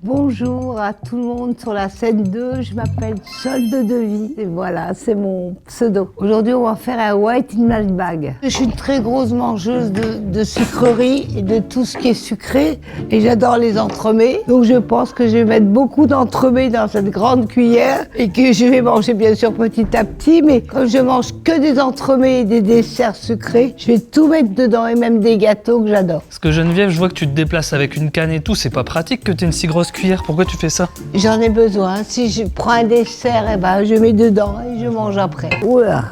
Bonjour à tout le monde sur la scène 2, je m'appelle Solde de Vie et voilà, c'est mon pseudo. Aujourd'hui, on va faire un White in my bag. Je suis une très grosse mangeuse de sucreries et de tout ce qui est sucré et j'adore les entremets. Donc je pense que je vais mettre beaucoup d'entremets dans cette grande cuillère et que je vais manger bien sûr petit à petit, mais comme je mange que des entremets et des desserts sucrés, je vais tout mettre dedans et même des gâteaux que j'adore. Parce que Geneviève, je vois que tu te déplaces avec une canne et tout, c'est pas pratique que t'aies une si grosse cuillère, pourquoi tu fais ça? J'en ai besoin. Si je prends un dessert, eh ben, je mets dedans et je mange après. Oula.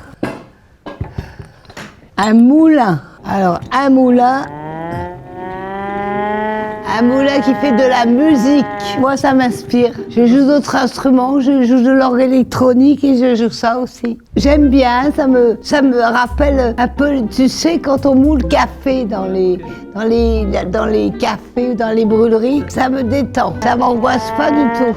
Un moulin. Alors, un moulin qui fait de la musique. Moi, ça m'inspire. Je joue d'autres instruments, je joue de l'orgue électronique et je joue ça aussi. J'aime bien, ça me rappelle un peu, tu sais, quand on moule le café dans les cafés ou dans les brûleries, ça me détend. Ça m'angoisse pas du tout.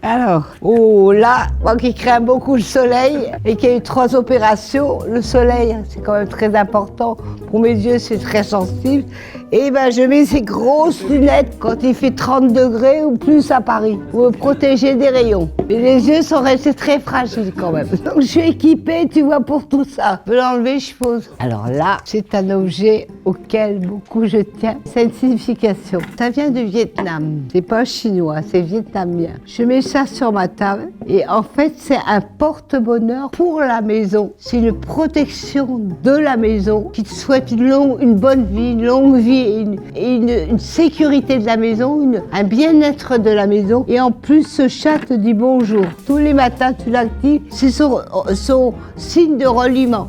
Alors, oh là, moi qui crains beaucoup le soleil et qui ai eu 3 opérations, le soleil, c'est quand même très important. Pour mes yeux, c'est très sensible. Et ben, je mets ces grosses lunettes quand il fait 30 degrés ou plus à Paris, pour me protéger des rayons. Mais les yeux sont restés très fragiles quand même. Donc je suis équipée, tu vois, pour tout ça. Je peux l'enlever, je pose. Alors là, c'est un objet auquel beaucoup je tiens. C'est une signification. Ça vient du Vietnam. C'est pas chinois, c'est vietnamien. Je mets ça sur ma table et en fait, c'est un porte-bonheur pour la maison. C'est une protection de la maison qui te souhaite une bonne vie, une longue vie et une sécurité de la maison, un bien-être de la maison. Et en plus, ce chat te dit bonjour. Tous les matins, tu l'actives. C'est son signe de ralliement.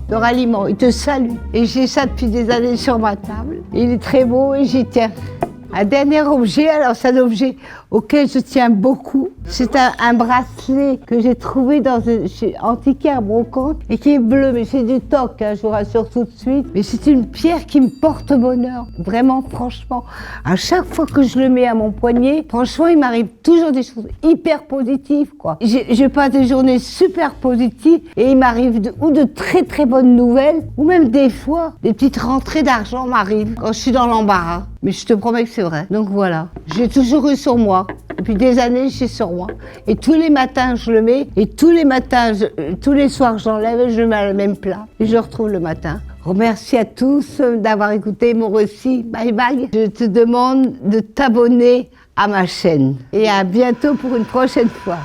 Il te salue. Et j'ai ça depuis des années sur ma table. Il est très beau et j'y tiens. Un dernier objet, alors c'est un objet auquel je tiens beaucoup. C'est un bracelet que j'ai trouvé chez Antiquaire Brocante et qui est bleu, mais c'est du toc, hein, je vous rassure tout de suite. Mais c'est une pierre qui me porte bonheur, vraiment, franchement. À chaque fois que je le mets à mon poignet, franchement, il m'arrive toujours des choses hyper positives, quoi. Je passe des journées super positives et il m'arrive de très très bonnes nouvelles, ou même des fois, des petites rentrées d'argent m'arrivent quand je suis dans l'embarras. Mais je te promets que c'est vrai. Donc voilà, j'ai toujours eu sur moi. Depuis des années, j'ai sur moi. Et tous les matins, je le mets. Et tous les matins, tous les soirs, j'enlève et je le mets à la même plat. Et je le retrouve le matin. Remercie à tous d'avoir écouté mon récit. Bye bye. Je te demande de t'abonner à ma chaîne. Et à bientôt pour une prochaine fois.